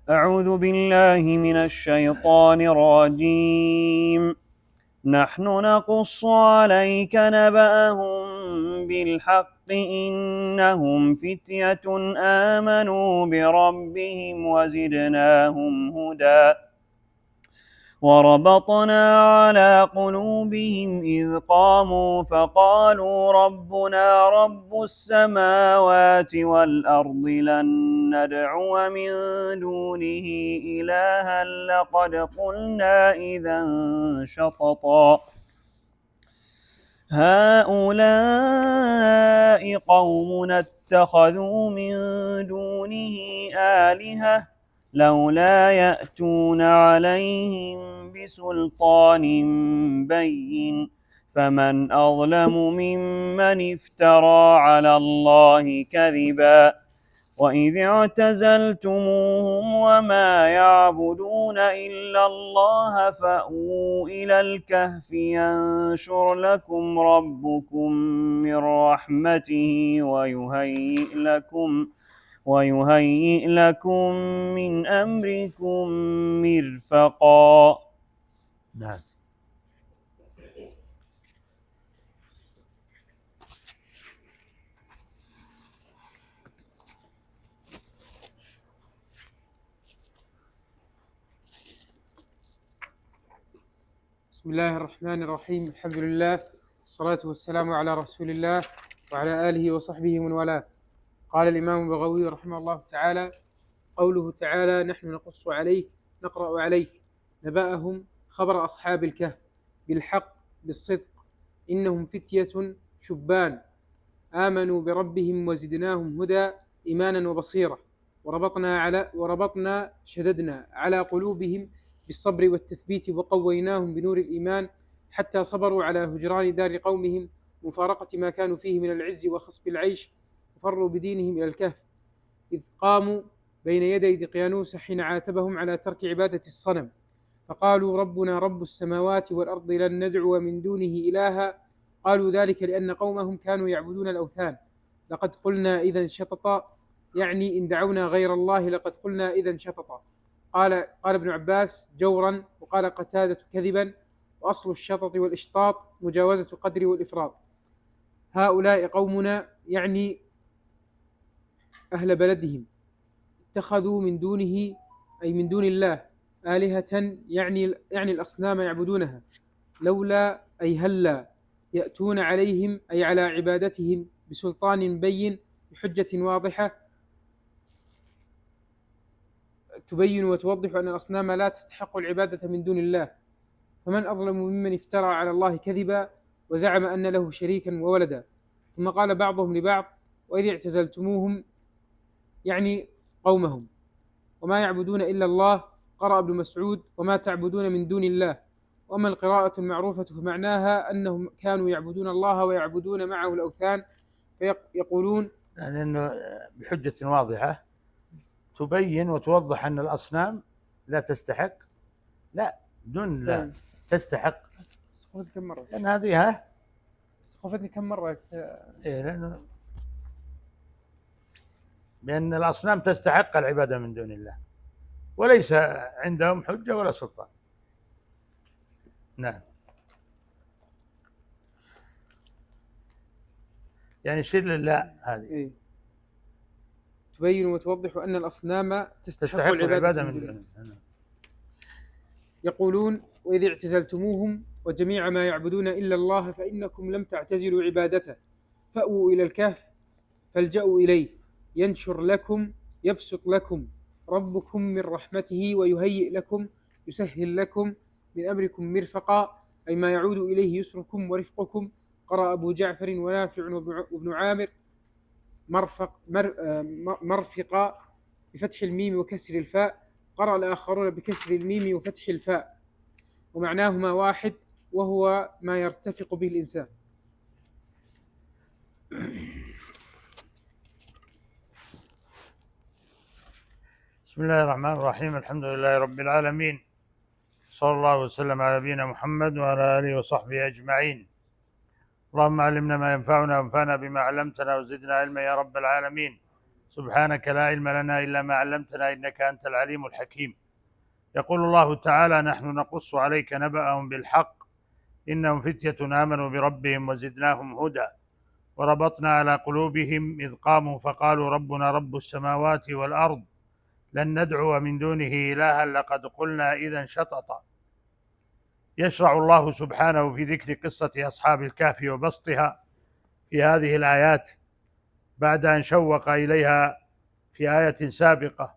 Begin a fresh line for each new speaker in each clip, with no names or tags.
أعوذ بالله من الشيطان الرجيم. نحن نقص عليك نبأهم بالحق إنهم فتية آمنوا بربهم وزدناهم هدى وربطنا على قلوبهم إذ قاموا فقالوا ربنا رب السماوات والأرض لن ندعو من دونه إلها لقد قلنا إذا شططا هؤلاء قومنا اتخذوا من دونه آلهة لولا يأتون عليهم بسلطان بين فمن أظلم ممن افترى على الله كذبا وإذ اعتزلتموهم وما يعبدون إلا الله فأووا إلى الكهف ينشر لكم ربكم من رحمته ويهيئ لكم من أمركم مرفقا.
نعم.
بسم الله الرحمن الرحيم. الحمد لله والصلاة والسلام على رسول الله وعلى آله وصحبه ومن والاه. قال الإمام البغوي رحمه الله تعالى: قوله تعالى: نحن نقص عليك نقرأ عليك نبأهم خبر أصحاب الكهف بالحق بالصدق إنهم فتية شبان آمنوا بربهم وزدناهم هدى إيمانا وبصيرة وربطنا شددنا على قلوبهم بالصبر والتثبيت وقويناهم بنور الإيمان حتى صبروا على هجران دار قومهم مفارقة ما كانوا فيه من العز وخصب العيش وفروا بدينهم إلى الكهف إذ قاموا بين يدي دقيانوس حين عاتبهم على ترك عبادة الصنم فقالوا ربنا رب السماوات والأرض لن ندعو من دونه إلها قالوا ذلك لأن قومهم كانوا يعبدون الأوثان لقد قلنا إذا شططا يعني إن دعونا غير الله لقد قلنا إذا شططا. قال ابن عباس جورا، وقال قتادة كذبا، وأصل الشطط والإشطاط مجاوزة القدر والإفراط. هؤلاء قومنا يعني أهل بلدهم اتخذوا من دونه أي من دون الله آلهة يعني الأصنام يعبدونها لولا أي هلا يأتون عليهم أي على عبادتهم بسلطان بين بحجة واضحة تبين وتوضح أن الأصنام لا تستحق العبادة من دون الله. فمن أظلم ممن افترى على الله كذبا وزعم أن له شريكا وولدا. ثم قال بعضهم لبعض: وإذ اعتزلتموهم يعني قومهم وما يعبدون إلا الله. قرأ ابن مسعود: وما تعبدون من دون الله. وأما القراءة المعروفة فمعناها أنهم كانوا يعبدون الله ويعبدون معه الأوثان فيقولون
يعني أنه بحجة واضحة تبين وتوضح أن الأصنام لا تستحق، لا بدون لا تستحق.
استخفتني كم مرة؟
لأن هذه
استخفتني كم مرة؟
لأنه بأن الأصنام تستحق العبادة من دون الله وليس عندهم حجة ولا سلطان. نعم. يعني شيء لا هذه
تبين وتوضح أن الأصنام تستحق العبادة من دون الله. يقولون: وإذ اعتزلتموهم وجميع ما يعبدون إلا الله فإنكم لم تعتزلوا عبادته فأووا إلى الكهف فالجأوا إليه ينشر لكم يبسط لكم ربكم من رحمته ويهيئ لكم يسهل لكم من أمركم مرفقا أي ما يعود إليه يسركم ورفقكم. قرأ أبو جعفر ونافع وابن عامر مرفقا بفتح الميم وكسر الفاء. قرأ الآخرون بكسر الميم وفتح الفاء ومعناهما واحد وهو ما يرتفق به الإنسان.
بسم الله الرحمن الرحيم. الحمد لله رب العالمين، صلى الله وسلم على نبينا محمد وعلى آله وصحبه أجمعين. اللهم علمنا ما ينفعنا وانفعنا بما علمتنا وزدنا علما يا رب العالمين. سبحانك لا علم لنا إلا ما علمتنا إنك أنت العليم الحكيم. يقول الله تعالى: نحن نقص عليك نبأهم بالحق إنهم فتية آمنوا بربهم وزدناهم هدى وربطنا على قلوبهم إذ قاموا فقالوا ربنا رب السماوات والأرض لن ندعو من دونه إلها لقد قلنا إذا شططا. يشرع الله سبحانه في ذكر قصة أصحاب الكهف وبسطها في هذه الآيات بعد أن شوق إليها في آية سابقة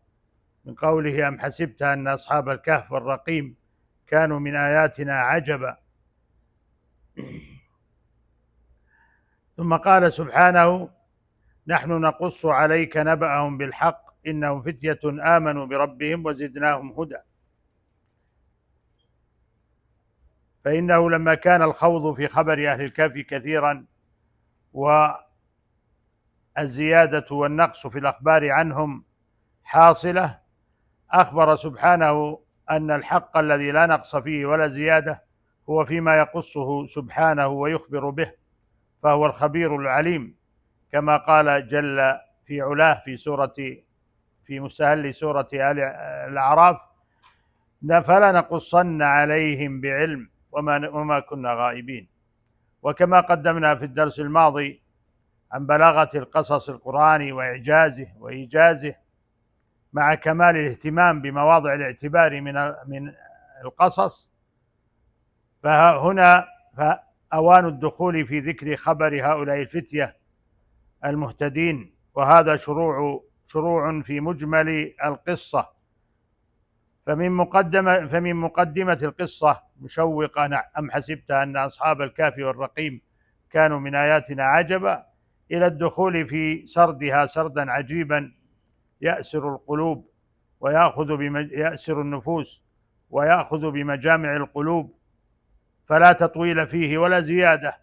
من قوله: أم حسبت أن أصحاب الكهف والرقيم كانوا من آياتنا عجبا. ثم قال سبحانه: نحن نقص عليك نبأهم بالحق إنهم فتية آمنوا بربهم وزدناهم هدى. فإنه لما كان الخوض في خبر أهل الكهف كثيرا والزيادة والنقص في الأخبار عنهم حاصلة، أخبر سبحانه أن الحق الذي لا نقص فيه ولا زيادة هو فيما يقصه سبحانه ويخبر به، فهو الخبير العليم، كما قال جل في علاه في مستهل سورة آل الأعراف: فلنقصن عليهم بعلم وما كنا غائبين. وكما قدمنا في الدرس الماضي عن بلاغة القصص القرآني وإعجازه وإيجازه مع كمال الاهتمام بمواضع الاعتبار من القصص، فهنا أوان الدخول في ذكر خبر هؤلاء الفتية المهتدين، وهذا شروع في مجمل القصة. فمن مقدمة القصة مشوقة: أم حسبت أن أصحاب الكهف والرقيم كانوا من آياتنا عجبا، إلى الدخول في سردها سردا عجيبا يأسر القلوب يأسر النفوس ويأخذ بمجامع القلوب، فلا تطويل فيه ولا زيادة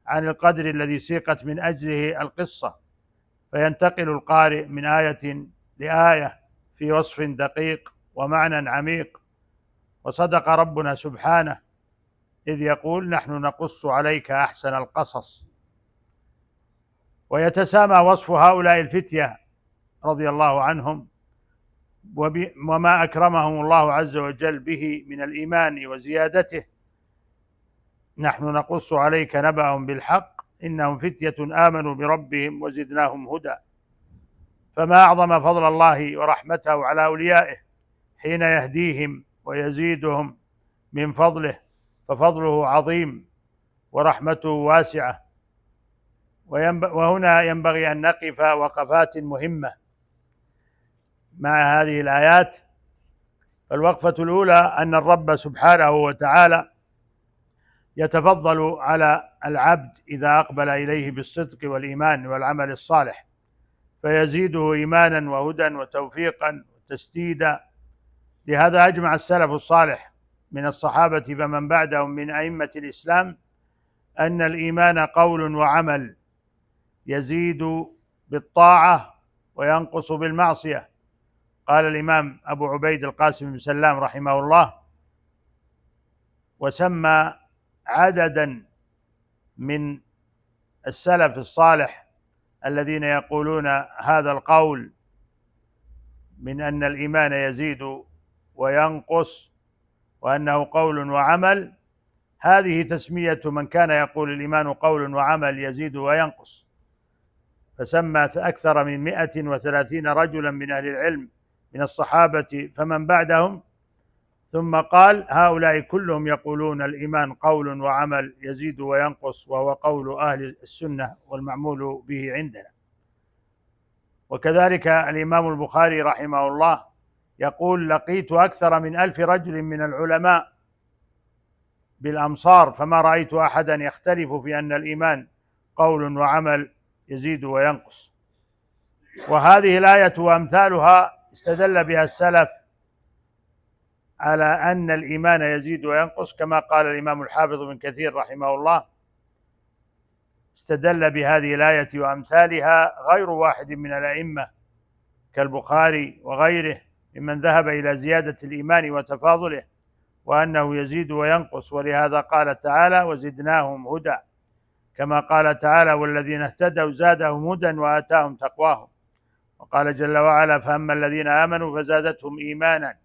عن القدر الذي سيقت من أجله القصة، فينتقل القارئ من آية لآية في وصف دقيق ومعنى عميق. وصدق ربنا سبحانه إذ يقول: نحن نقص عليك أحسن القصص. ويتسامى وصف هؤلاء الفتية رضي الله عنهم وما أكرمهم الله عز وجل به من الإيمان وزيادته: نحن نقص عليك نبأهم بالحق إنهم فتية آمنوا بربهم وزدناهم هدى. فما أعظم فضل الله ورحمته على أوليائه حين يهديهم ويزيدهم من فضله، ففضله عظيم ورحمته واسعة. وهنا ينبغي أن نقف وقفات مهمة مع هذه الآيات. الوقفة الأولى أن الرب سبحانه وتعالى يتفضل على العبد إذا أقبل إليه بالصدق والإيمان والعمل الصالح، فيزيده إيمانا وهدى وتوفيقا وتسديدا. لهذا أجمع السلف الصالح من الصحابة فمن بعدهم من أئمة الإسلام أن الإيمان قول وعمل، يزيد بالطاعة وينقص بالمعصية. قال الإمام أبو عبيد القاسم بن سلام رحمه الله: وسمى عددا من السلف الصالح الذين يقولون هذا القول من أن الإيمان يزيد وينقص وأنه قول وعمل، هذه تسمية من كان يقول الإيمان قول وعمل يزيد وينقص. فسمى أكثر من 130 رجلا من أهل العلم من الصحابة فمن بعدهم، ثم قال: هؤلاء كلهم يقولون الإيمان قول وعمل يزيد وينقص، وهو قول أهل السنة والمعمول به عندنا. وكذلك الإمام البخاري رحمه الله يقول: لقيت أكثر من 1000 رجل من العلماء بالأمصار فما رأيت أحدا يختلف في أن الإيمان قول وعمل يزيد وينقص. وهذه الآية وأمثالها استدل بها السلف على أن الإيمان يزيد وينقص، كما قال الإمام الحافظ بن كثير رحمه الله: استدل بهذه الآية وأمثالها غير واحد من الأئمة كالبخاري وغيره ممن ذهب إلى زيادة الإيمان وتفاضله وأنه يزيد وينقص. ولهذا قال تعالى: وزدناهم هدى، كما قال تعالى: والذين اهتدوا زادهم هدى وآتاهم تقواهم. وقال جل وعلا: فأما الذين آمنوا فزادتهم إيمانا.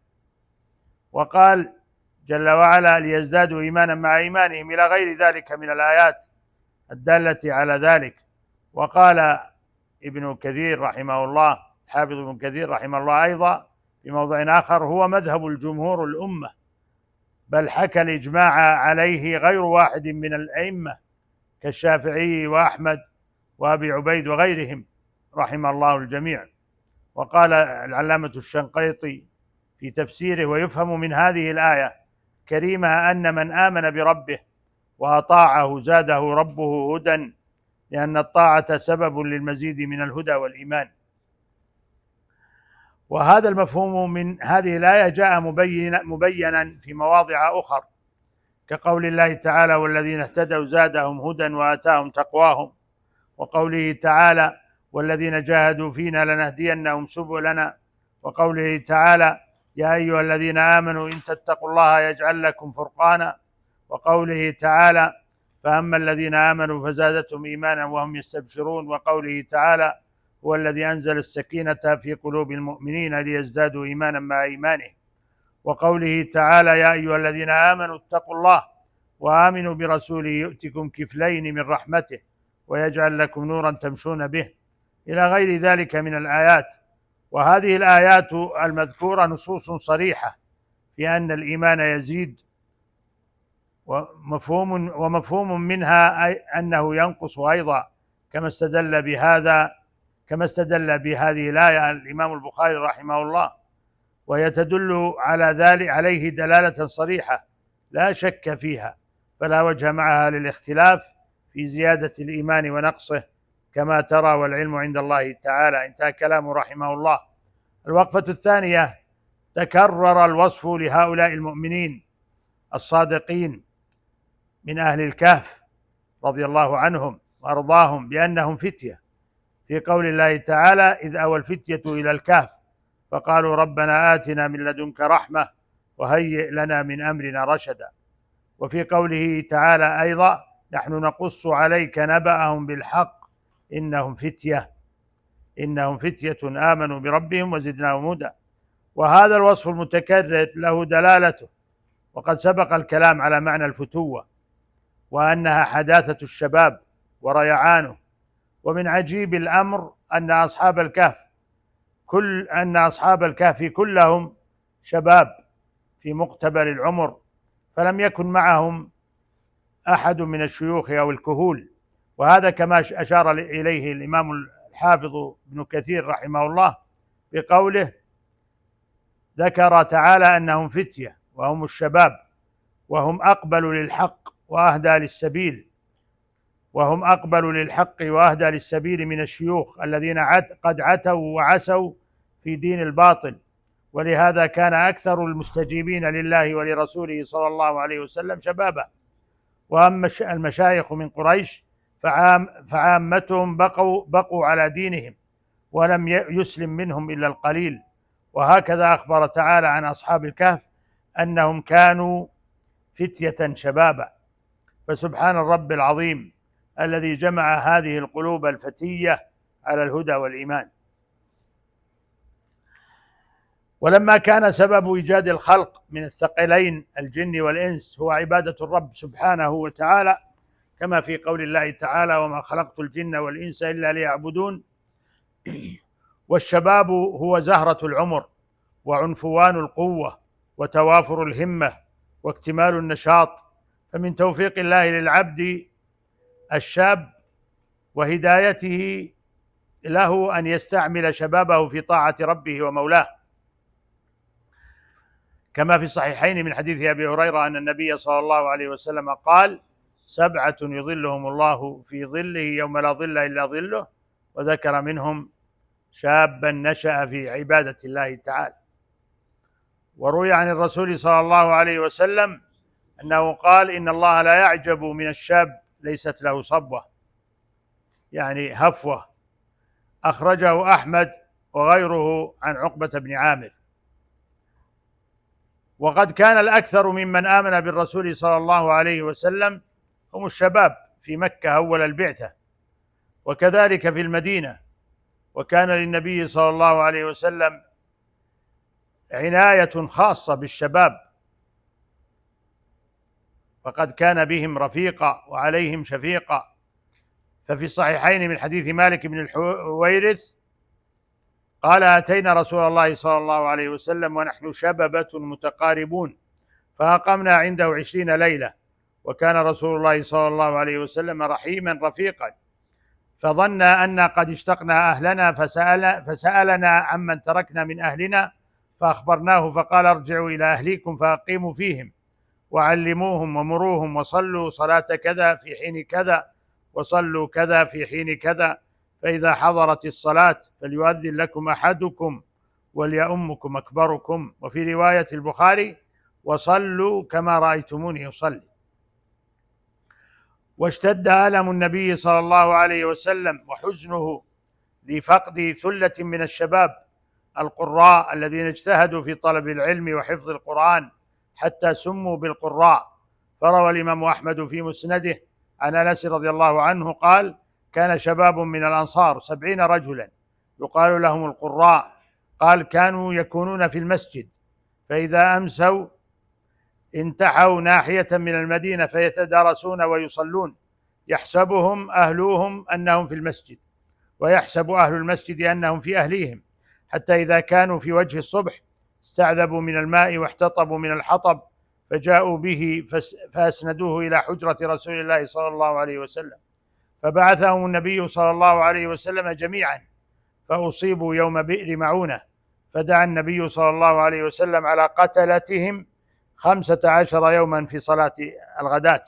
وقال جل وعلا: ليزدادوا إيمانا مع إيمانهم، إلى غير ذلك من الآيات الدالة على ذلك. وقال ابن كثير رحمه الله، حافظ ابن كثير رحمه الله أيضا في موضع آخر: هو مذهب الجمهور الأمة، بل حكى الإجماع عليه غير واحد من الأئمة كالشافعي وأحمد وأبي عبيد وغيرهم رحم الله الجميع. وقال العلامة الشنقيطي في تفسيره: ويفهم من هذه الآية كريمة أن من آمن بربه وأطاعه زاده ربه هدى، لأن الطاعة سبب للمزيد من الهدى والإيمان. وهذا المفهوم من هذه الآية جاء مبينا في مواضع أخر، كقول الله تعالى: والذين اهتدوا زادهم هدى وآتاهم تقواهم، وقوله تعالى: والذين جاهدوا فينا لنهدينهم سبلنا، وقوله تعالى: يا أيها الذين آمنوا إن تتقوا الله يجعل لكم فرقانا، وقوله تعالى: فأما الذين آمنوا فزادتهم إيمانا وهم يستبشرون، وقوله تعالى: هو الذي أنزل السكينة في قلوب المؤمنين ليزدادوا إيمانا مع إيمانهم، وقوله تعالى: يا أيها الذين آمنوا اتقوا الله وآمنوا برسوله يؤتكم كفلين من رحمته ويجعل لكم نورا تمشون به، إلى غير ذلك من الآيات. وهذه الآيات المذكورة نصوص صريحة في أن الإيمان يزيد، ومفهوم منها أنه ينقص أيضا، كما استدل بهذه الآية الإمام البخاري رحمه الله، وهي تدل على ذلك عليه دلالة صريحة لا شك فيها، فلا وجه معها للاختلاف في زيادة الإيمان ونقصه، كما ترى والعلم عند الله تعالى. انتهى كلامه رحمه الله. الوقفة الثانية: تكرر الوصف لهؤلاء المؤمنين الصادقين من أهل الكهف رضي الله عنهم وأرضاهم بأنهم فتية، في قول الله تعالى: إذ أوى الفتية إلى الكهف فقالوا ربنا آتنا من لدنك رحمة وهيئ لنا من أمرنا رشدا. وفي قوله تعالى أيضا: نحن نقص عليك نبأهم بالحق إنهم فتية آمنوا بربهم وزدناهم هدى. وهذا الوصف المتكرر له دلالته، وقد سبق الكلام على معنى الفتوة، وأنها حداثة الشباب وريعانه. ومن عجيب الأمر أن أصحاب الكهف كلهم شباب في مقتبل العمر، فلم يكن معهم أحد من الشيوخ أو الكهول. وهذا كما أشار إليه الإمام الحافظ ابن كثير رحمه الله بقوله: ذكر تعالى أنهم فتية وهم الشباب، وهم أقبل للحق وأهدى للسبيل من الشيوخ الذين قد عتوا وعسوا في دين الباطل. ولهذا كان أكثر المستجيبين لله ولرسوله صلى الله عليه وسلم شبابا. وأما المشايخ من قريش فعامتهم بقوا على دينهم، ولم يسلم منهم إلا القليل. وهكذا أخبر تعالى عن أصحاب الكهف أنهم كانوا فتية شبابا. فسبحان الرب العظيم الذي جمع هذه القلوب الفتية على الهدى والإيمان. ولما كان سبب إيجاد الخلق من الثقلين الجن والإنس هو عبادة الرب سبحانه وتعالى، كما في قول الله تعالى: وما خلقت الجن والإنس إلا ليعبدون. والشباب هو زهرة العمر وعنفوان القوة وتوافر الهمة واكتمال النشاط، فمن توفيق الله للعبد الشاب وهدايته له أن يستعمل شبابه في طاعة ربه ومولاه، كما في الصحيحين من حديث أبي هريرة أن النبي صلى الله عليه وسلم قال: 7 يظلهم الله في ظله يوم لا ظل إلا ظله، وذكر منهم شابا نشأ في عبادة الله تعالى. وروي عن الرسول صلى الله عليه وسلم أنه قال: إن الله لا يعجب من الشاب ليست له صبوة، يعني هفوة. أخرجه أحمد وغيره عن عقبة بن عامر. وقد كان الأكثر ممن آمن بالرسول صلى الله عليه وسلم هم الشباب في مكة أول البعثة، وكذلك في المدينة، وكان للنبي صلى الله عليه وسلم عناية خاصة بالشباب، فقد كان بهم رفيقا وعليهم شفيقا. ففي الصحيحين من حديث مالك بن الحويرث قال: أتينا رسول الله صلى الله عليه وسلم ونحن شببة متقاربون، فأقمنا عنده 20 ليلة، وكان رسول الله صلى الله عليه وسلم رحيما رفيقا، فظن أن قد اشتقنا أهلنا فسألنا عمن تركنا من أهلنا، فأخبرناه فقال: ارجعوا إلى أهليكم فأقيموا فيهم وعلموهم ومروهم، وصلوا صلاة كذا في حين كذا، وصلوا كذا في حين كذا، فإذا حضرت الصلاة فليؤذن لكم أحدكم وليؤمكم أكبركم. وفي رواية البخاري: وصلوا كما رأيتموني أصلي. واشتد ألم النبي صلى الله عليه وسلم وحزنه لفقد ثلة من الشباب القراء الذين اجتهدوا في طلب العلم وحفظ القرآن حتى سموا بالقراء. فروى الإمام أحمد في مسنده عن أنس رضي الله عنه قال: كان شباب من الأنصار 70 رجلا يقال لهم القراء، قال: كانوا يكونون في المسجد، فإذا أمسوا انتحوا ناحية من المدينة فيتدارسون ويصلون، يحسبهم أهلوهم أنهم في المسجد، ويحسب أهل المسجد أنهم في أهليهم، حتى إذا كانوا في وجه الصبح استعذبوا من الماء واحتطبوا من الحطب، فجاءوا به فأسندوه إلى حجرة رسول الله صلى الله عليه وسلم، فبعثهم النبي صلى الله عليه وسلم جميعا، فأصيبوا يوم بئر معونة، فدعا النبي صلى الله عليه وسلم على قتلتهم 15 يوما في صلاة الغداة.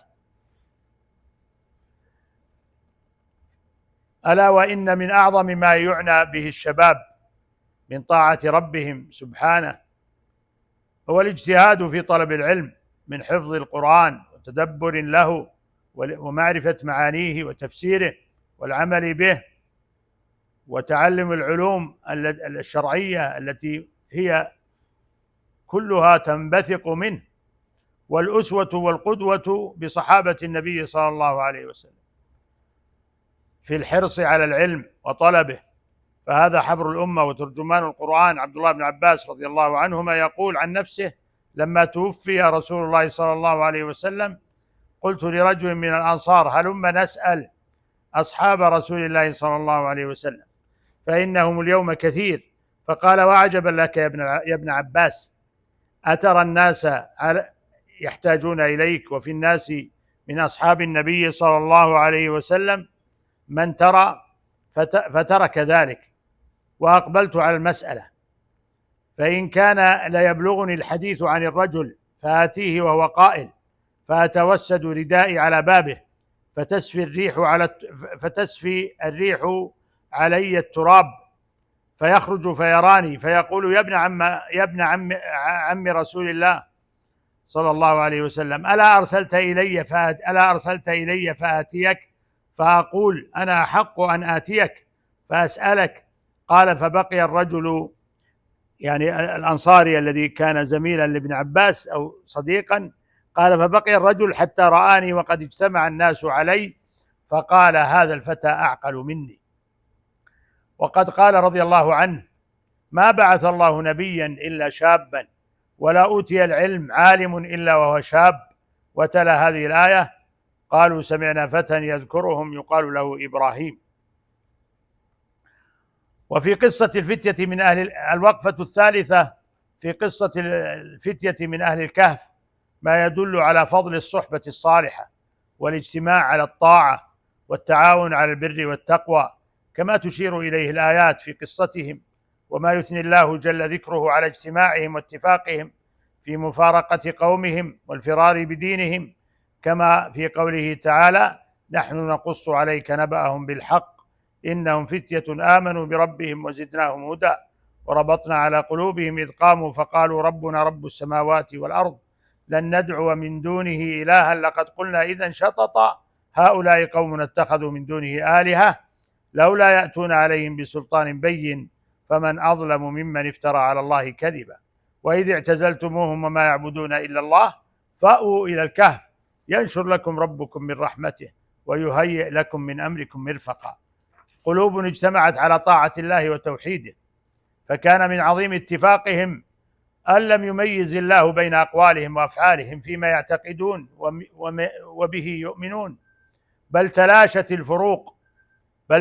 ألا وإن من أعظم ما يعنى به الشباب من طاعة ربهم سبحانه هو الاجتهاد في طلب العلم من حفظ القرآن وتدبر له ومعرفة معانيه وتفسيره والعمل به، وتعلم العلوم الشرعية التي هي كلها تنبثق منه، والأسوة والقدوة بصحابة النبي صلى الله عليه وسلم في الحرص على العلم وطلبه. فهذا حبر الأمة وترجمان القرآن عبد الله بن عباس رضي الله عنهما يقول عن نفسه: لما توفي رسول الله صلى الله عليه وسلم قلت لرجل من الأنصار: هلم نسأل أصحاب رسول الله صلى الله عليه وسلم فإنهم اليوم كثير. فقال: وعجبا لك يا ابن عباس، أترى الناس يحتاجون إليك، وفي الناس من أصحاب النبي صلى الله عليه وسلم من ترى؟ فترك ذلك وأقبلت على المسألة، فإن كان ليبلغني الحديث عن الرجل فآتيه وهو قائل، فأتوسد ردائي على بابه فتسفي الريح علي التراب، فيخرج فيراني فيقول: يا ابن عم رسول الله صلى الله عليه وسلم، ألا أرسلت إلي فآتيك؟ فأقول: أنا أحق أن آتيك فأسألك. قال: فبقي الرجل، يعني الأنصاري الذي كان زميلا لابن عباس أو صديقا، قال: فبقي الرجل حتى رآني وقد اجتمع الناس علي، فقال: هذا الفتى أعقل مني. وقد قال رضي الله عنه: ما بعث الله نبيا إلا شابا، ولا أوتي العلم عالم إلا وهو شاب. وتلا هذه الآية: قالوا سمعنا فتى يذكرهم يقال له إبراهيم. وفي قصة الفتية من الوقفة الثالثة في قصة الفتية من أهل الكهف ما يدل على فضل الصحبة الصالحة والاجتماع على الطاعة والتعاون على البر والتقوى، كما تشير إليه الآيات في قصتهم، وما يثني الله جل ذكره على اجتماعهم واتفاقهم في مفارقة قومهم والفرار بدينهم، كما في قوله تعالى: نحن نقص عليك نبأهم بالحق إنهم فتية آمنوا بربهم وزدناهم هدى وربطنا على قلوبهم إذ قاموا فقالوا ربنا رب السماوات والأرض لن ندعو من دونه إلها لقد قلنا إذا شططا هؤلاء قوم اتخذوا من دونه آلهة لولا يأتون عليهم بسلطان بين فمن أظلم ممن افترى على الله كذبا وإذ اعتزلتموهم وما يعبدون إلا الله فأووا إلى الكهف ينشر لكم ربكم من رحمته ويهيئ لكم من أمركم مرفقا. قلوب اجتمعت على طاعة الله وتوحيده، فكان من عظيم اتفاقهم أن لم يميز الله بين أقوالهم وأفعالهم فيما يعتقدون وبه يؤمنون، بل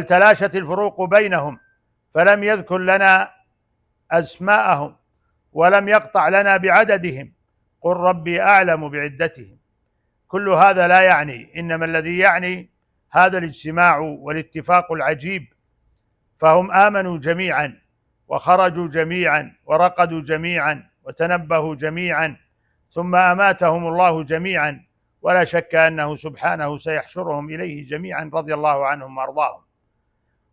تلاشت الفروق بينهم، فلم يذكر لنا أسماءهم ولم يقطع لنا بعددهم، قل ربي أعلم بعدتهم. كل هذا لا يعني، إنما الذي يعني هذا الاجتماع والاتفاق العجيب، فهم آمنوا جميعا وخرجوا جميعا ورقدوا جميعا وتنبهوا جميعا، ثم أماتهم الله جميعا، ولا شك أنه سبحانه سيحشرهم إليه جميعا رضي الله عنهم وأرضاهم.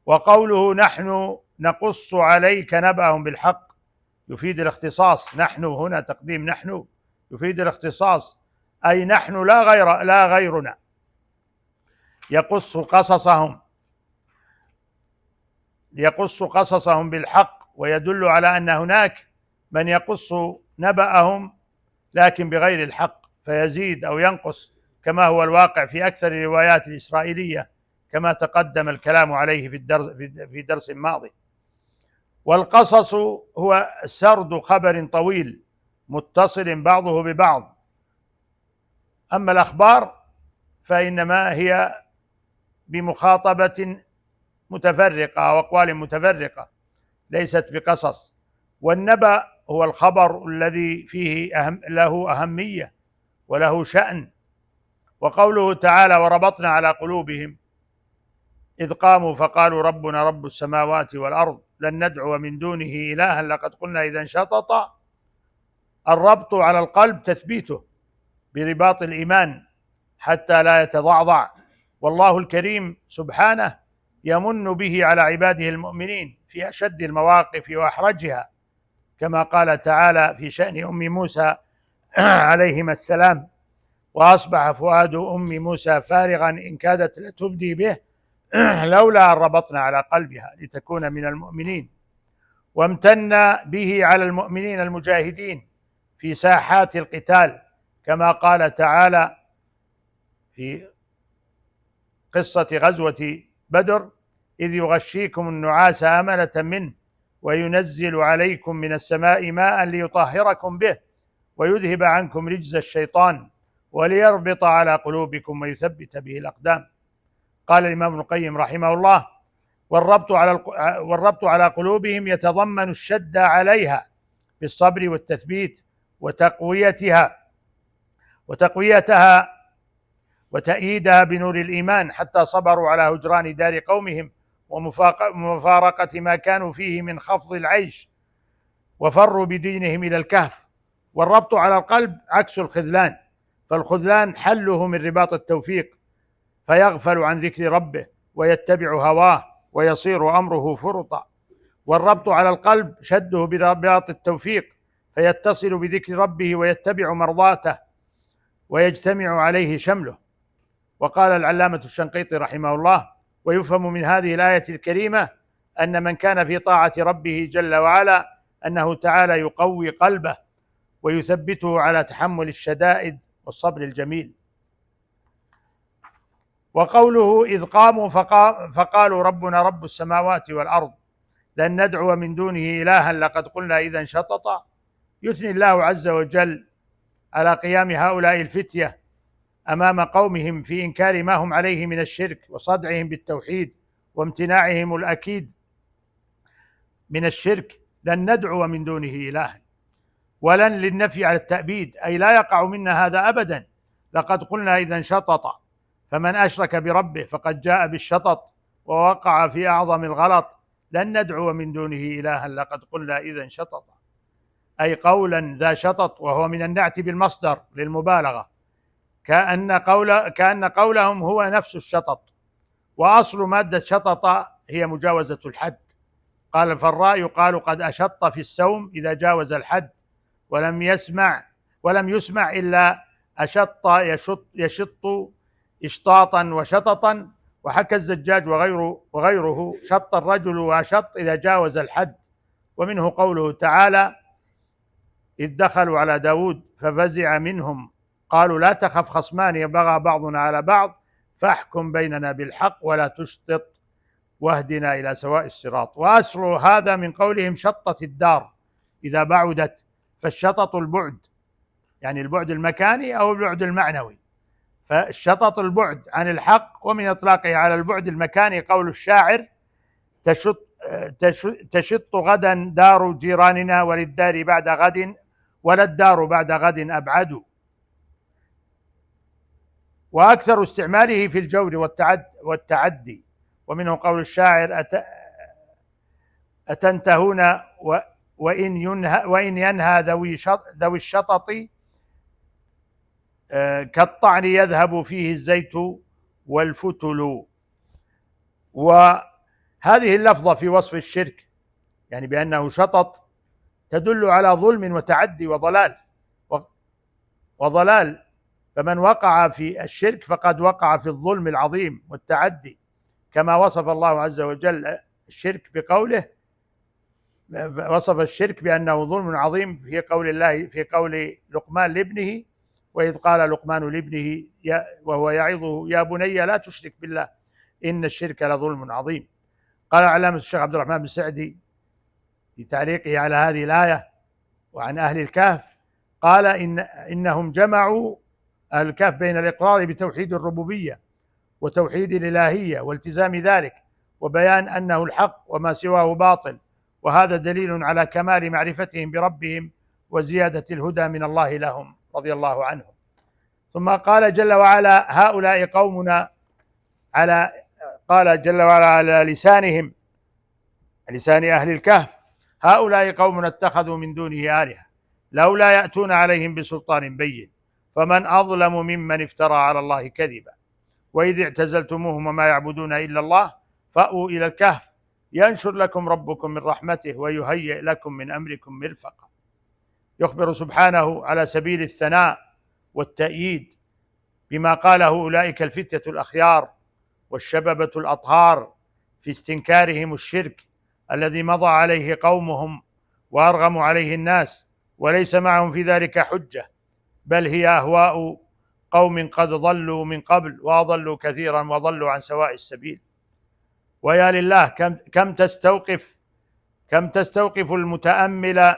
وقوله نحن نقص عليك نبأهم بالحق يفيد الاختصاص، نحن هنا تقديم نحن يفيد الاختصاص، أي نحن لا غيرنا يقص قصصهم بالحق، ويدل على أن هناك من يقص نبأهم لكن بغير الحق فيزيد أو ينقص، كما هو الواقع في أكثر الروايات الإسرائيلية كما تقدم الكلام عليه في درس ماضي. والقصص هو سرد خبر طويل متصل بعضه ببعض، أما الأخبار فإنما هي بمخاطبة متفرقة وأقوال متفرقة ليست بقصص. والنبأ هو الخبر الذي فيه له أهمية وله شأن. وقوله تعالى وربطنا على قلوبهم إذ قاموا فقالوا ربنا رب السماوات والأرض لن ندعو من دونه إلها لقد قلنا إذا شطط، الربط على القلب تثبيته برباط الإيمان حتى لا يتضعضع، والله الكريم سبحانه يمن به على عباده المؤمنين في أشد المواقف وأحرجها، كما قال تعالى في شأن أم موسى عليهما السلام وأصبح فؤاد أم موسى فارغا إن كادت لتبدي به لولا أن ربطنا على قلبها لتكون من المؤمنين. وامتن به على المؤمنين المجاهدين في ساحات القتال، كما قال تعالى في قصة غزوة بدر إذ يغشيكم النعاس أمنة منه وينزل عليكم من السماء ماء ليطهركم به ويذهب عنكم رجز الشيطان وليربط على قلوبكم ويثبت به الأقدام. قال الإمام ابن القيم رحمه الله والربط على قلوبهم يتضمن الشد عليها بالصبر والتثبيت وتقويتها وتأييدها بنور الإيمان حتى صبروا على هجران دار قومهم ومفارقة ما كانوا فيه من خفض العيش وفروا بدينهم إلى الكهف. والربط على القلب عكس الخذلان، فالخذلان حله من رباط التوفيق فيغفل عن ذكر ربه ويتبع هواه ويصير أمره فرطا، والربط على القلب شده برباط التوفيق فيتصل بذكر ربه ويتبع مرضاته ويجتمع عليه شمله. وقال العلامة الشنقيطي رحمه الله ويفهم من هذه الآية الكريمة أن من كان في طاعة ربه جل وعلا أنه تعالى يقوي قلبه ويثبته على تحمل الشدائد والصبر الجميل. وقوله إذ قاموا فقالوا ربنا رب السماوات والأرض لن ندعو من دونه إلها لقد قلنا إذا شططا، يثني الله عز وجل على قيام هؤلاء الفتية أمام قومهم في إنكار ما هم عليه من الشرك وصدعهم بالتوحيد وامتناعهم الأكيد من الشرك. لن ندعو من دونه إلها، ولن للنفي على التأبيد أي لا يقع منا هذا أبدا، لقد قلنا إذا شطط، فمن أشرك بربه فقد جاء بالشطط ووقع في أعظم الغلط. لن ندعو من دونه إلها لقد قلنا إذا شطط، أي قولا ذا شطط، وهو من النعت بالمصدر للمبالغة، كأن قولهم هو نفس الشطط. وأصل مادة شطط هي مجاوزة الحد. قال الفراء يقال قد أشط في السوم إذا جاوز الحد، ولم يسمع إلا أشط يشط إشطاطا وشططا. وحكى الزجاج وغيره شط الرجل وأشط إذا جاوز الحد. ومنه قوله تعالى إذ دخلوا على داود ففزع منهم قالوا لا تخف خصمان بغى بعضنا على بعض فاحكم بيننا بالحق ولا تشطط واهدنا إلى سواء الصراط. وأصل هذا من قولهم شطت الدار إذا بعدت، فالشطط البعد، يعني البعد المكاني أو البعد المعنوي، فالشطط البعد عن الحق. ومن إطلاقه على البعد المكاني قول الشاعر تشط غدا دار جيراننا وللدار بعد غد ولا الدار بعد غد أبعد. وأكثر استعماله في الجور والتعدي. ومنه قول الشاعر أتنتهون وإن ينهى ذوي الشطط كالطعن يذهب فيه الزيت والفتل. وهذه اللفظة في وصف الشرك، يعني بأنه شطط، تدل على ظلم وتعدي وضلال، فمن وقع في الشرك فقد وقع في الظلم العظيم والتعدي، كما وصف الله عز وجل الشرك بقوله، وصف الشرك بأنه ظلم عظيم في قول الله، في قول لقمان لابنه، وإذ قال لقمان لابنه وهو يعظه يا بني لا تشرك بالله إن الشرك لظلم عظيم. قال علامة الشيخ عبد الرحمن بن سعدي في تعليقه على هذه الآية وعن أهل الكهف، قال إنهم جمعوا أهل الكهف بين الإقرار بتوحيد الربوبية وتوحيد الإلهية والتزام ذلك وبيان أنه الحق وما سواه باطل، وهذا دليل على كمال معرفتهم بربهم وزيادة الهدى من الله لهم رضي الله عنهم. ثم قال جل وعلا هؤلاء قومنا قال جل وعلا على لسان أهل الكهف هؤلاء قومنا اتخذوا من دونه آلهة لولا يأتون عليهم بسلطان بين فمن أظلم ممن افترى على الله كذبا وإذ اعتزلتموهم وما يعبدون إلا الله فأووا إلى الكهف ينشر لكم ربكم من رحمته ويهيئ لكم من أمركم مرفقا. يخبر سبحانه على سبيل الثناء والتأييد بما قاله أولئك الفتية الأخيار والشببة الأطهار في استنكارهم الشرك الذي مضى عليه قومهم وأرغموا عليه الناس، وليس معهم في ذلك حجة، بل هي أهواء قوم قد ضلوا من قبل وأضلوا كثيرا وضلوا عن سواء السبيل. ويا لله كم تستوقف المتأمل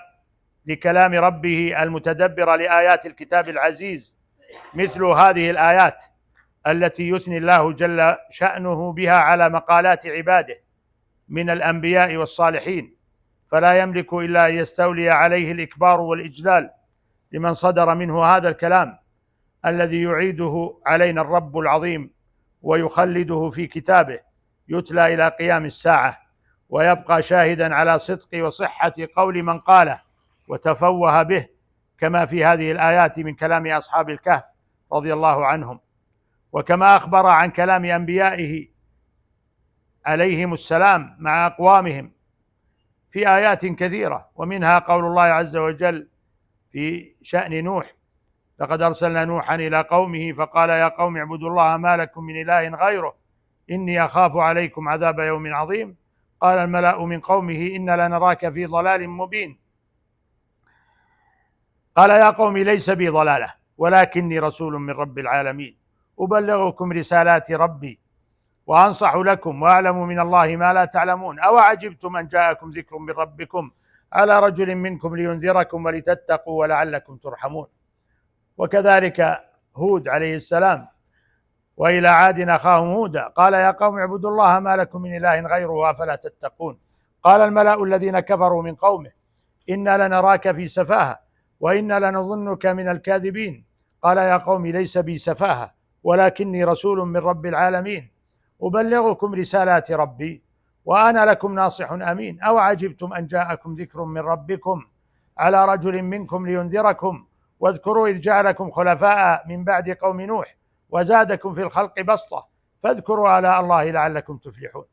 لكلام ربه المتدبر لآيات الكتاب العزيز مثل هذه الآيات التي يثني الله جل شأنه بها على مقالات عباده من الأنبياء والصالحين، فلا يملك إلا أن يستولي عليه الإكبار والإجلال لمن صدر منه هذا الكلام الذي يعيده علينا الرب العظيم ويخلده في كتابه يتلى إلى قيام الساعة، ويبقى شاهدا على صدق وصحة قول من قاله وتفوه به، كما في هذه الآيات من كلام أصحاب الكهف رضي الله عنهم، وكما أخبر عن كلام أنبيائه عليهم السلام مع أقوامهم في آيات كثيرة، ومنها قول الله عز وجل في شأن نوح لقد أرسلنا نوحا إلى قومه فقال يا قوم اعبدوا الله ما لكم من إله غيره إني أخاف عليكم عذاب يوم عظيم قال الملأ من قومه إن لنراك في ضلال مبين قال يا قوم ليس بي ضلالة ولكني رسول من رب العالمين أبلغكم رسالات ربي وأنصح لكم وأعلم من الله ما لا تعلمون أو عجبتم أن جاءكم ذكر من ربكم على رجل منكم لينذركم ولتتقوا ولعلكم ترحمون. وكذلك هود عليه السلام وإلى عاد أخاهم هودا قال يا قوم اعبدوا الله ما لكم من إله غيره أفلا تتقون قال الملأ الذين كفروا من قومه إنا لنراك في سفاهة وإنا لنظنك من الكاذبين قال يا قوم ليس بي سفاهة ولكني رسول من رب العالمين أبلغكم رسالات ربي وأنا لكم ناصح أمين أو عجبتم أن جاءكم ذكر من ربكم على رجل منكم لينذركم واذكروا إذ جعلكم خلفاء من بعد قوم نوح وزادكم في الخلق بسطة فاذكروا آلاء الله لعلكم تفلحون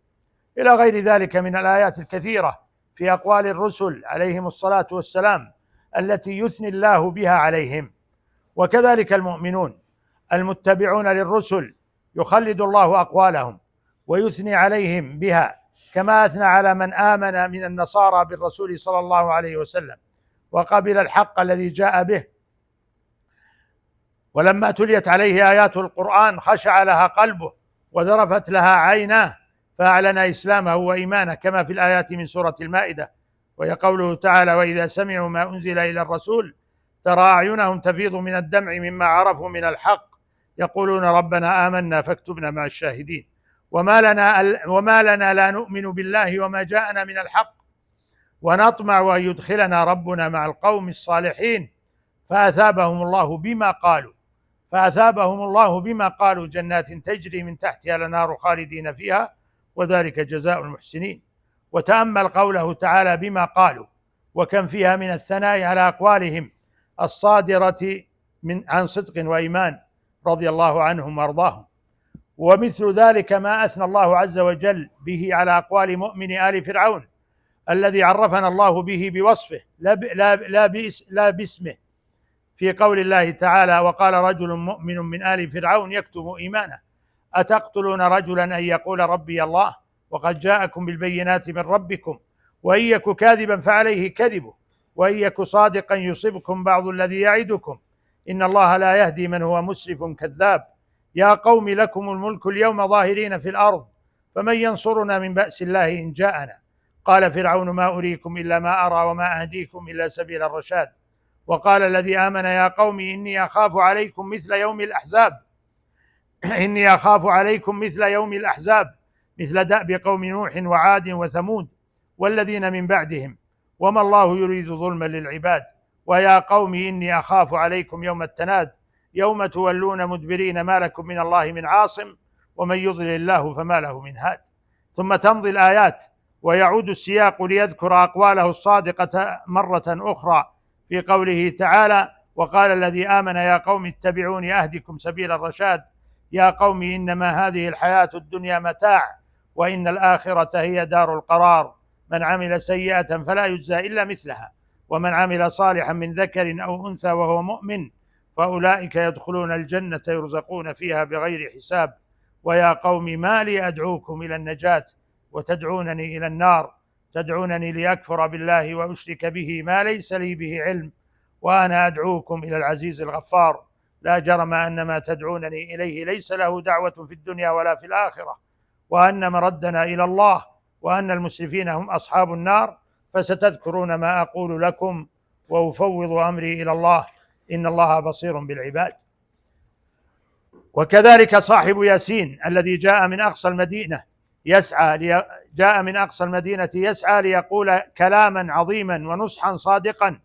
إلى غير ذلك من الآيات الكثيرة في أقوال الرسل عليهم الصلاة والسلام التي يثني الله بها عليهم. وكذلك المؤمنون المتبعون للرسل يخلد الله أقوالهم ويثني عليهم بها كما أثنى على من آمن من النصارى بالرسول صلى الله عليه وسلم وقبل الحق الذي جاء به، ولما تليت عليه آيات القرآن خشع لها قلبه وذرفت لها عيناه فأعلن إسلامه وإيمانه كما في الآيات من سورة المائدة، وهي قوله تعالى: وإذا سمعوا ما أنزل إلى الرسول ترى أعينهم تفيض من الدمع مما عرفوا من الحق يقولون ربنا آمنا فاكتبنا مع الشاهدين. وما لنا لا نؤمن بالله وما جاءنا من الحق ونطمع أن يدخلنا ربنا مع القوم الصالحين فأثابهم الله بما قالوا جنات تجري من تحتها الأنهار خالدين فيها وذلك جزاء المحسنين. وتأمل قوله تعالى بما قالوا، وكم فيها من الثناء على أقوالهم الصادرة عن صدق وإيمان رضي الله عنهم وأرضاهم. ومثل ذلك ما أثنى الله عز وجل به على أقوال مؤمن آل فرعون الذي عرفنا الله به بوصفه لا باسمه، في قول الله تعالى: وقال رجل مؤمن من آل فرعون يكتم إيمانه أتقتلون رجلا أن يقول ربي الله وقد جاءكم بالبينات من ربكم وإن يك كاذبا فعليه كذبه وإن يك صادقا يصبكم بعض الذي يعدكم إن الله لا يهدي من هو مسرف كذاب. يا قوم لكم الملك اليوم ظاهرين في الأرض فمن ينصرنا من بأس الله إن جاءنا. قال فرعون ما أريكم إلا ما أرى وما أهديكم إلا سبيل الرشاد. وقال الذي آمن يا قوم إني أخاف عليكم مثل يوم الأحزاب مثل دأب قوم نوح وعاد وثمود والذين من بعدهم وما الله يريد ظلما للعباد. ويا قوم إني أخاف عليكم يوم التناد يوم تولون مدبرين ما لكم من الله من عاصم ومن يضلل الله فما له من هاد. ثم تمضي الآيات ويعود السياق ليذكر أقواله الصادقة مرة أخرى في قوله تعالى: وقال الذي آمن يا قوم اتبعوني أهدكم سبيل الرشاد. يا قوم إنما هذه الحياة الدنيا متاع وإن الآخرة هي دار القرار. من عمل سيئة فلا يجزى إلا مثلها ومن عمل صالحا من ذكر أو أنثى وهو مؤمن فأولئك يدخلون الجنة يرزقون فيها بغير حساب. ويا قوم ما لي أدعوكم إلى النجاة وتدعونني إلى النار تدعونني لأكفر بالله وأشرك به ما ليس لي به علم وأنا أدعوكم إلى العزيز الغفار. لا جرم أن ما تدعونني إليه ليس له دعوة في الدنيا ولا في الآخرة وأن مردنا إلى الله وأن المسرفين هم أصحاب النار. فستذكرون ما أقول لكم وأفوض أمري إلى الله إن الله بصير بالعباد. وكذلك صاحب ياسين الذي جاء من أقصى المدينة يسعى ليقول كلاما عظيما ونصحا صادقا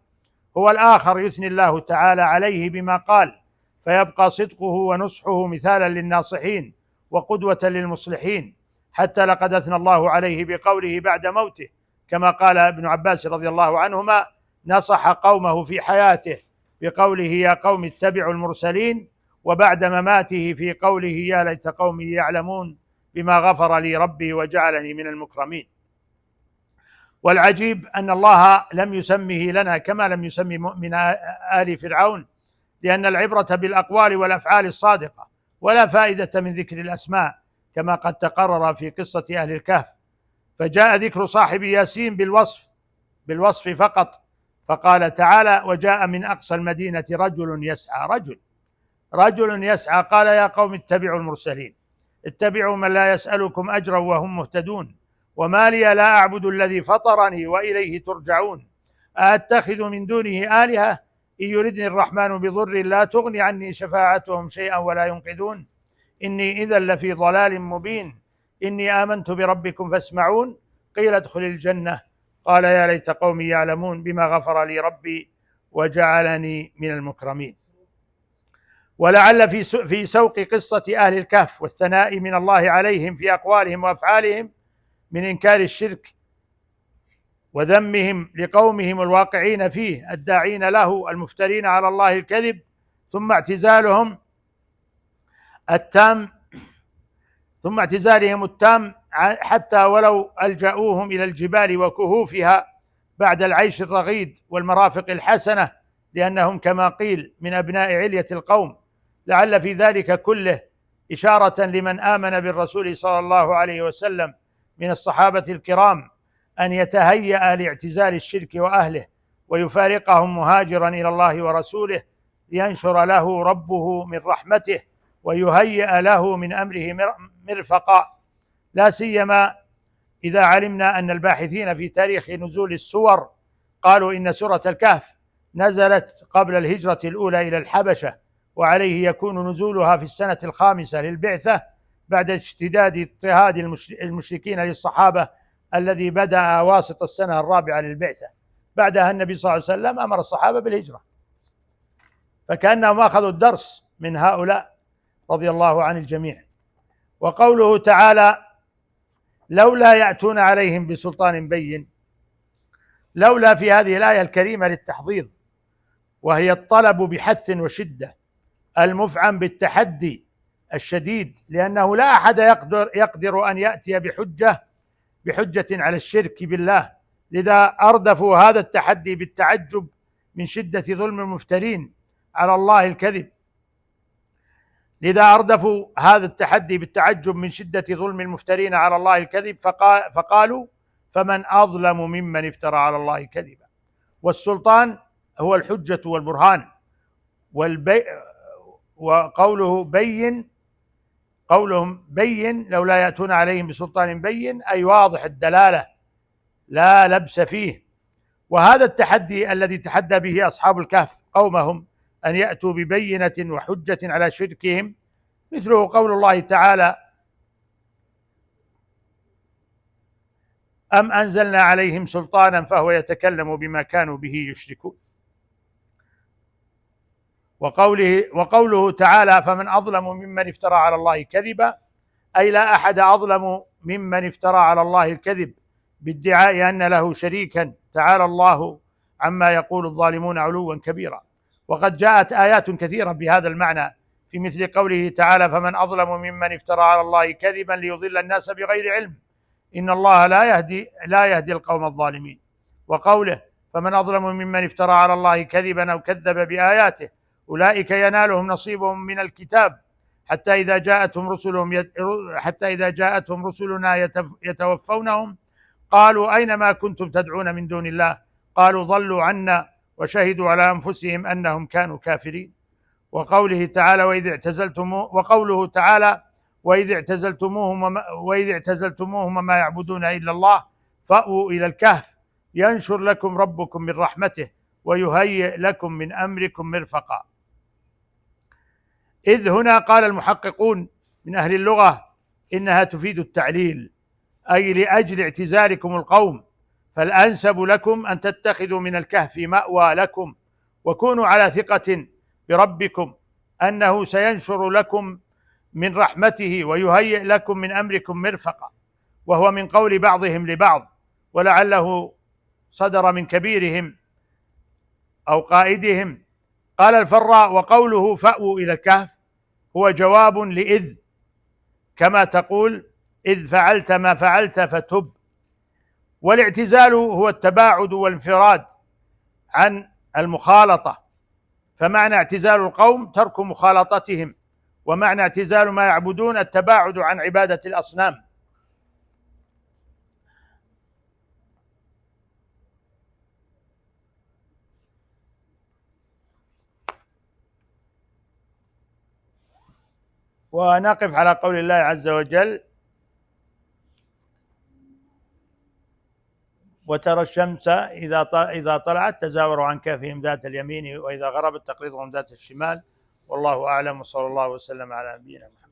هو الآخر يثني الله تعالى عليه بما قال فيبقى صدقه ونصحه مثالا للناصحين وقدوة للمصلحين، حتى لقد أثنى الله عليه بقوله بعد موته كما قال ابن عباس رضي الله عنهما: نصح قومه في حياته بقوله يا قوم اتبعوا المرسلين، وبعد مماته في قوله يا ليت قومي يعلمون بما غفر لي ربي وجعلني من المكرمين. والعجيب أن الله لم يسمه لنا كما لم يسمي مؤمن آل فرعون، لأن العبرة بالأقوال والأفعال الصادقة ولا فائدة من ذكر الأسماء كما قد تقرر في قصة أهل الكهف. فجاء ذكر صاحب ياسين بالوصف فقط، فقال تعالى: وجاء من أقصى المدينة رجل يسعى قال يا قوم اتبعوا المرسلين، اتبعوا من لا يسألكم أجرا وهم مهتدون، وما لي لا أعبد الذي فطرني وإليه ترجعون، أأتخذ من دونه آلهة إن يردني الرحمن بضر لا تغني عني شفاعتهم شيئا ولا ينقذون، إني إذا لفي ضلال مبين، إني آمنت بربكم فاسمعون، قيل ادخل الجنة، قال يا ليت قومي يعلمون بما غفر لي ربي وجعلني من المكرمين. ولعل في سوق قصة أهل الكهف والثناء من الله عليهم في أقوالهم وأفعالهم من إنكار الشرك وذمهم لقومهم الواقعين فيه الداعين له المفترين على الله الكذب، ثم اعتزالهم التام حتى ولو ألجأوهم إلى الجبال وكهوفها بعد العيش الرغيد والمرافق الحسنة، لأنهم كما قيل من أبناء علية القوم. لعل في ذلك كله إشارة لمن آمن بالرسول صلى الله عليه وسلم من الصحابة الكرام أن يتهيأ لاعتزال الشرك وأهله ويفارقهم مهاجرا إلى الله ورسوله لينشر له ربه من رحمته ويهيئ له من أمره مرفقا، لا سيما إذا علمنا أن الباحثين في تاريخ نزول السور قالوا إن سورة الكهف نزلت قبل الهجرة الأولى إلى الحبشة، وعليه يكون نزولها في السنة الخامسة للبعثة بعد اشتداد اضطهاد المشركين للصحابة الذي بدأ واسط السنة الرابعة للبعثة. بعدها النبي صلى الله عليه وسلم أمر الصحابة بالهجرة، فكأنهم أخذوا الدرس من هؤلاء رضي الله عن الجميع. وقوله تعالى لولا يأتون عليهم بسلطان بين، لولا في هذه الآية الكريمة للتحضيض، وهي الطلب بحث وشدة المفعم بالتحدي الشديد، لأنه لا أحد يقدر أن يأتي بحجة على الشرك بالله، لذا أردفوا هذا التحدي بالتعجب من شدة ظلم المفترين على الله الكذب. لذا أردفوا هذا التحدي بالتعجب من شدة ظلم المفترين على الله الكذب، فقالوا فمن أظلم ممن افترى على الله كذبا. والسلطان هو الحجة والبرهان، وقوله بين، قولهم بين لولا يأتون عليهم بسلطان بين أي واضح الدلالة لا لبس فيه. وهذا التحدي الذي تحدى به أصحاب الكهف قومهم أن يأتوا ببينة وحجة على شركهم، مثله قول الله تعالى أم أنزلنا عليهم سلطانا فهو يتكلم بما كانوا به يشركون. وقوله تعالى فمن أظلم ممن افترى على الله كذبا، أي لا أحد أظلم ممن افترى على الله الكذب بادعاء أن له شريكا، تعالى الله عما يقول الظالمون علوا كبيرا. وقد جاءت آيات كثيرة بهذا المعنى، في مثل قوله تعالى فمن أظلم ممن افترى على الله كذبا ليضل الناس بغير علم إن الله لا يهدي القوم الظالمين. وقوله فمن أظلم ممن افترى على الله كذبا أو كذب بآياته أولئك ينالهم نصيبهم من الكتاب حتى إذا جاءتهم رسلنا يتوفونهم قالوا أين ما كنتم تدعون من دون الله قالوا ضلوا عنا وشهدوا على أنفسهم أنهم كانوا كافرين. وقوله تعالى وقوله تعالى وإذ اعتزلتموهم وما يعبدون إلا الله فأووا إلى الكهف ينشر لكم ربكم من رحمته ويهيئ لكم من أمركم مرفقا. إذ هنا قال المحققون من أهل اللغة إنها تفيد التعليل، أي لأجل اعتزالكم القوم، فالأنسب لكم أن تتخذوا من الكهف مأوى لكم، وكونوا على ثقة بربكم أنه سينشر لكم من رحمته ويهيئ لكم من أمركم مرفقا. وهو من قول بعضهم لبعض، ولعله صدر من كبيرهم أو قائدهم. قال الفراء وقوله فأووا إلى الكهف هو جواب لإذ، كما تقول إذ فعلت ما فعلت فتب. والاعتزال هو التباعد والانفراد عن المخالطة، فمعنى اعتزال القوم ترك مخالطتهم، ومعنى اعتزال ما يعبدون التباعد عن عبادة الأصنام. ونقف على قول الله عز وجل وترى الشمس إذا طلعت تزاور عن كهفهم ذات اليمين وإذا غربت تقرضهم ذات الشمال والله أعلم، وصلى الله وسلم على نبينا محمد.